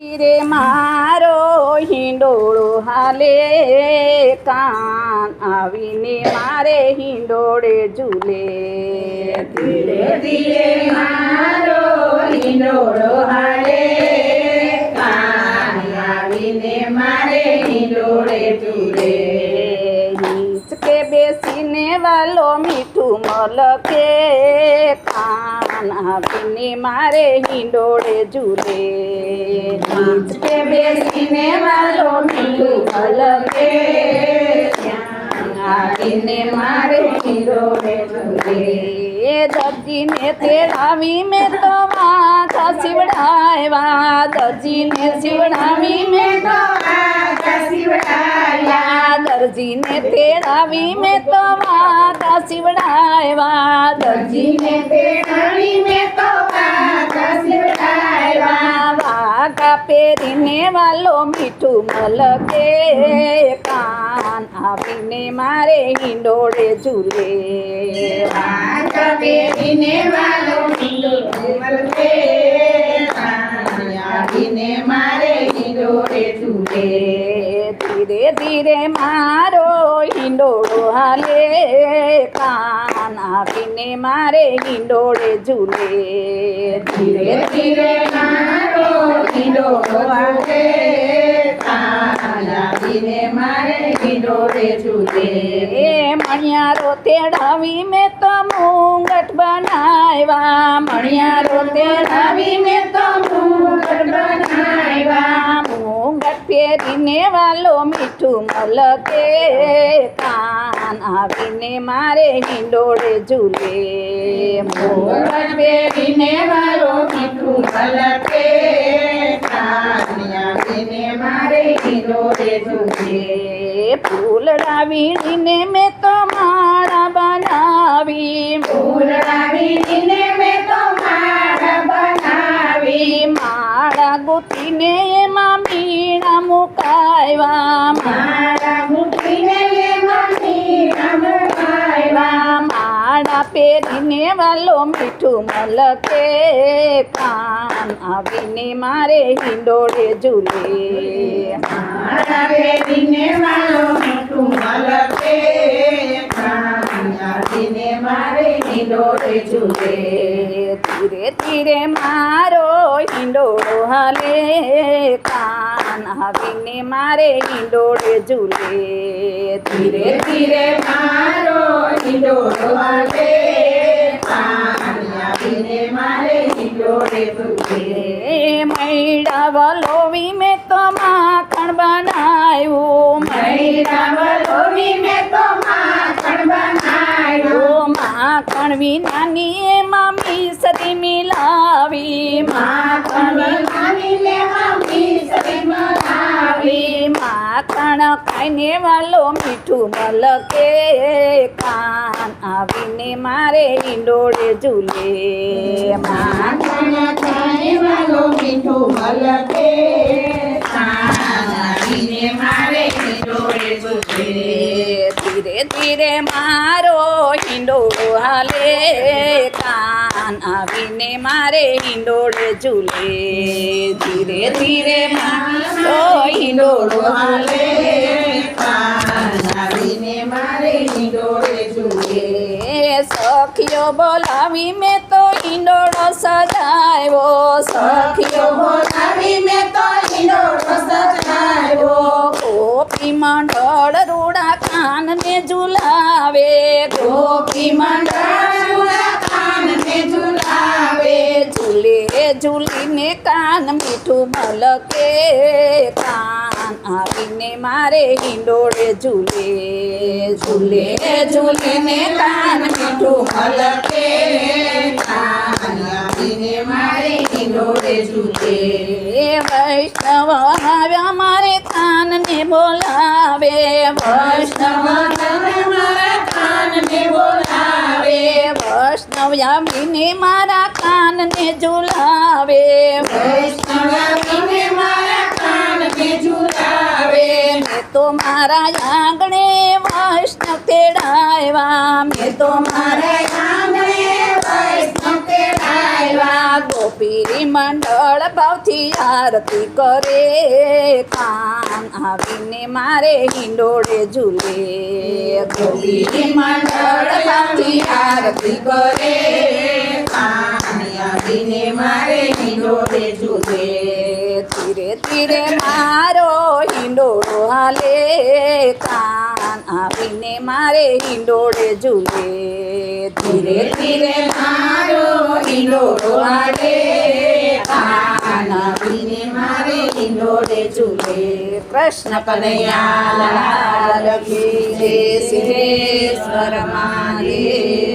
રે મારો હિંડોળો હાલે કાન આવીને મારે હિંડોળે ઝૂલે ધીરે ધીરે મારો હિંડોળો હાલે કાન આવીને મારે હિંડોળે ઝૂલે હિંચકે બેસીને વાલો મીઠું મલકે કાન આવીને મારે હિંડોળે ઝૂલે હિંચકે બેસીને વાલો મીઠું મલકે આવીને મારે હિંડોળે ઝૂલે દરજીને તેડાવી મેં તો વાંખા સીવડાવ્યા દરજીને સીવડાવી મેં તો વાંખા સીવડાવ્યા દરજીને તેડાવી મેં તો વાંખા સીવડાવ્યા દરજીને તેડાવી મેં તો વાંખા સીવડાવ્યા વાઘા પહેરીને વાલો મીઠું મલકે કાન આવીને મારે હિંડોળે ઝૂલે વાંખા પહેરીને વાલો મીઠું મલકે આવીને મારે હિંડોળે ઝૂલે ધીરે ધીરે મારો હિંડોળો હાલે કાન આવીને મારે હિંડોળે ઝૂલે ધીરે ધીરે મારો હિંડોળો હાલે કાન આવીને મારે હિંડોળે ઝૂલે મણિયારો તેડાવી મેં તો મુંગટ બનાવ્યા મણિયારો તેડાવી મેં તો મુંગટ બનાવ્યા મુંગટ પહેરીને વાલો મીઠું મલકે કાન આવીને મારે હિંડોળે ઝૂલે મુંગટ પહેરીને વાલો મીઠું મલકે કાન આવીને મારે હિંડોળે ઝૂલે ફૂલડા વીણીને મેં તો માળા બનાવી ફૂલડા વીણીને મેં તો માળા બનાવી માળા ગોતીને એમાં મીણા મુકાવ્યા માળા મૂકીને એમાં મીણા મુકાવ્યા માળા પહેરીને વાલો મીઠું મલકે કાન આવીને મારે હિંડોળે ઝૂલે માળા પહેરીને વાલો મીઠું મલકે કાન આવીને મારે હિંડોળે ઝૂલે ધીરે ધીરે મારો હિંડોળો હાલે કાન આવીને મારે હિંડોળે ઝૂલે ધીરે ધીરે મારો હિંડોળો હાલે કાન આવીને મારે હિંડોળે ઝૂલે મૈડા વલોવી મેં તો માખણ બનાવ્યું મૈડા વલોવી મેં તો માખણ બનાવ્યું માખણ વિનાની એમાં મિસરી મિલાવી માખણ વિનાની એમાં મિસરી મિલાવી માખણ ખાઈને વાલો મીઠું મલકે કાન આવીને મારે હિંડોળે ઝૂલે માખણ ખાઈને વાલો મીઠું મલકે કાન આવીને મારે હિંડોળે ઝૂલે ધીરે ધીરે મારો હિંડોળો હાલે કાન આવીને મારે હિંડોળે ઝૂલે ધીરે ધીરે મારો હિંડોળો હાલે કાન આવીને મારે હિંડોળે ઝૂલે સખીઓ બોલાવી મેં તો હિંડોળો સજાવ્યો સખીઓ બોલાવી મેં તો હિંડોળો સજાવ્યો ગોપી મંડળ રૂડા કાનને ઝુલાવે ગોપી મંડળ રૂડા કાનને ઝુલાવે ઝૂલે ઝૂલીને કાન મીઠું મલકે કાન આવીને મારે હિંડોળે ઝૂલે ઝૂલે ઝૂલીને કાન મીઠું મલકે કાન આવીને મારે હિંડોળે ઝૂલે વૈષ્ણવ આવ્યા મારે કાનને બોલાવે વૈષ્ણવ મારા કાનને બોલાવે વૈષ્ણવ આવીને મારા કાનને ઝુલાવે વૈષ્ણવ આવીને મારા કાનને ઝુલાવે મેં તો મારા આંગણે વૈષ્ણવ તેડાવ્યા મેં તો મારા આંગણે વૈષ્ણવ તેડાવ્યા આ ગોપી મંડળ ભાવથી આરતી કરે કાન આવીને મારે હિંડોળે ઝૂલે ગોપી મંડળ ભાવથી આરતી કરે કાની આવીને મારે હિંડોળે ઝૂલે ધીરે ધીરે મારો હિંડોળો હાલે કાન આવીને મારે હિંડોળે ઝૂલે ધીરે ધીરે મારો હિંડોળો હાલે કાન આવીને મારે હિંડોળે ઝૂલે કૃષ્ણ કનૈયા લાલ કી જય સિદ્ધેશ્વર મહાદેવ